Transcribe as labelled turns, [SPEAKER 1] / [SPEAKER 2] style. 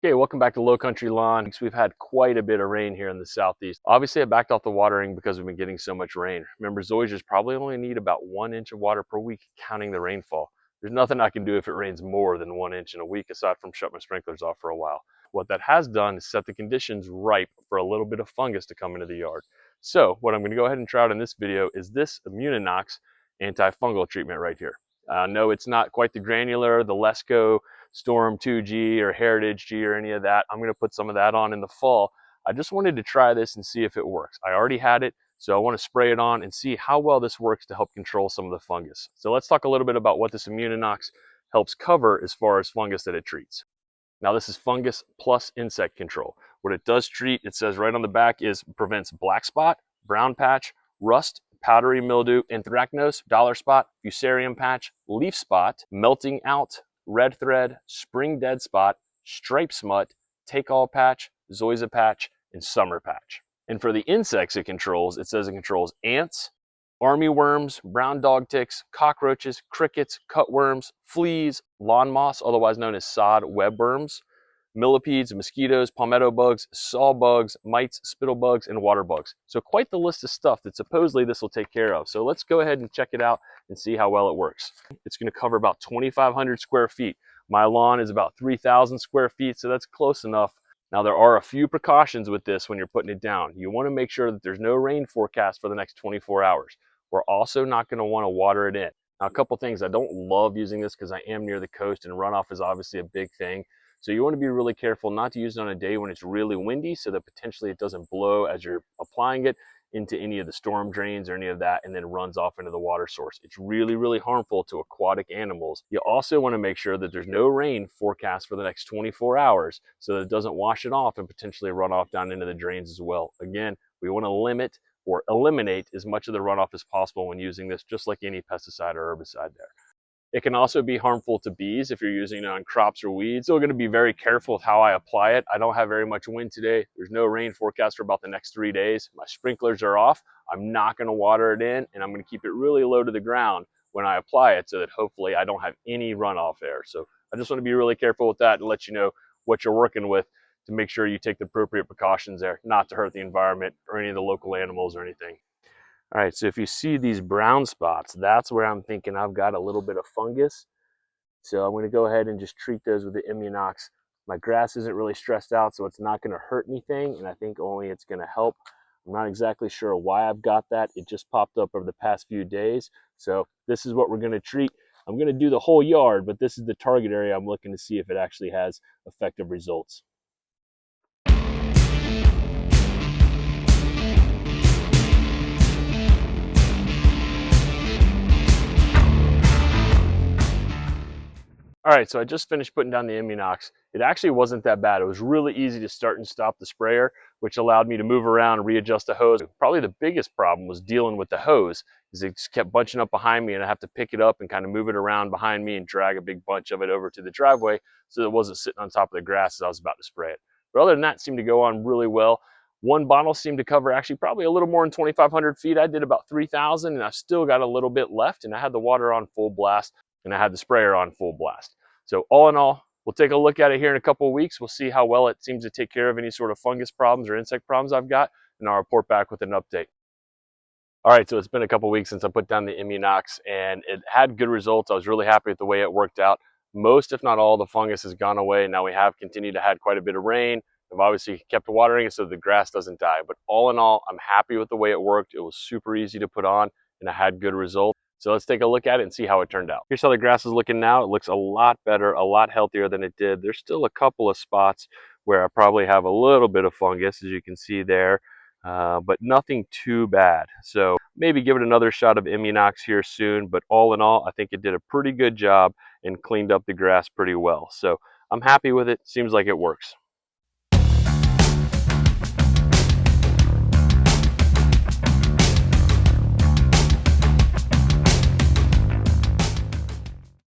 [SPEAKER 1] Okay, welcome back to Low Country Lawn. We've had quite a bit of rain here in the southeast. Obviously, I backed off the watering because we've been getting so much rain. Remember, zoysias probably only need about 1 inch of water per week, counting the rainfall. There's nothing I can do if it rains more than 1 inch in a week, aside from shut my sprinklers off for a while. What that has done is set the conditions ripe for a little bit of fungus to come into the yard. So what I'm going to go ahead and try out in this video is this Immunox antifungal treatment right here. No, it's not quite the granular, the Lesco Storm 2G or Heritage G or any of that. I'm going to put some of that on in the fall. I just wanted to try this and see if it works. I already had it, so I want to spray it on and see how well this works to help control some of the fungus. So let's talk a little bit about what this Immunox helps cover as far as fungus that it treats. Now this is fungus plus insect control. What it does treat, it says right on the back, is prevents black spot, brown patch, rust, powdery mildew, anthracnose, dollar spot, fusarium patch, leaf spot, melting out, red thread, spring dead spot, stripe smut, take all patch, zoysia patch, and summer patch. And for the insects it controls, it says it controls ants, army worms, brown dog ticks, cockroaches, crickets, cutworms, fleas, lawn moths, otherwise known as sod webworms, millipedes, mosquitoes, palmetto bugs, saw bugs, mites, spittle bugs, and water bugs. So quite the list of stuff that supposedly this will take care of. So let's go ahead and check it out and see how well it works. It's going to cover about 2,500 square feet. My lawn is about 3,000 square feet, so that's close enough. Now there are a few precautions with this when you're putting it down. You want to make sure that there's no rain forecast for the next 24 hours. We're also not going to want to water it in. Now a couple things, I don't love using this because I am near the coast and runoff is obviously a big thing. So you want to be really careful not to use it on a day when it's really windy so that potentially it doesn't blow as you're applying it into any of the storm drains or any of that and then runs off into the water source. It's really, really harmful to aquatic animals. You also want to make sure that there's no rain forecast for the next 24 hours so that it doesn't wash it off and potentially run off down into the drains as well. Again, we want to limit or eliminate as much of the runoff as possible when using this, just like any pesticide or herbicide there. It can also be harmful to bees if you're using it on crops or weeds. Still going to be very careful with how I apply it. I don't have very much wind today. There's no rain forecast for about the next 3 days. My sprinklers are off. I'm not going to water it in, and I'm going to keep it really low to the ground when I apply it so that hopefully I don't have any runoff there. So I just want to be really careful with that and let you know what you're working with to make sure you take the appropriate precautions there, not to hurt the environment or any of the local animals or anything. All right, so if you see these brown spots, that's where I'm thinking I've got a little bit of fungus. So I'm going to go ahead and just treat those with the Immunox. My grass isn't really stressed out, so it's not going to hurt anything, and I think only it's going to help. I'm not exactly sure why I've got that. It just popped up over the past few days. So this is what we're going to treat. I'm going to do the whole yard, but this is the target area I'm looking to see if it actually has effective results. All right, so I just finished putting down the Immunox. It actually wasn't that bad. It was really easy to start and stop the sprayer, which allowed me to move around and readjust the hose. Probably the biggest problem was dealing with the hose, is it just kept bunching up behind me and I have to pick it up and kind of move it around behind me and drag a big bunch of it over to the driveway so that it wasn't sitting on top of the grass as I was about to spray it. But other than that, it seemed to go on really well. One bottle seemed to cover actually probably a little more than 2,500 feet. I did about 3,000 and I still got a little bit left, and I had the water on full blast and I had the sprayer on full blast. So all in all, we'll take a look at it here in a couple of weeks. We'll see how well it seems to take care of any sort of fungus problems or insect problems I've got, and I'll report back with an update. All right, so it's been a couple of weeks since I put down the Immunox, and it had good results. I was really happy with the way it worked out. Most, if not all, the fungus has gone away. Now we have continued to have quite a bit of rain. I've obviously kept watering it so the grass doesn't die. But all in all, I'm happy with the way it worked. It was super easy to put on, and I had good results. So let's take a look at it and see how it turned out. Here's how the grass is looking now. It looks a lot better, a lot healthier than it did. There's still a couple of spots where I probably have a little bit of fungus, as you can see there, but nothing too bad. So maybe give it another shot of Immunox here soon, but all in all, I think it did a pretty good job and cleaned up the grass pretty well. So I'm happy with it. Seems like it works.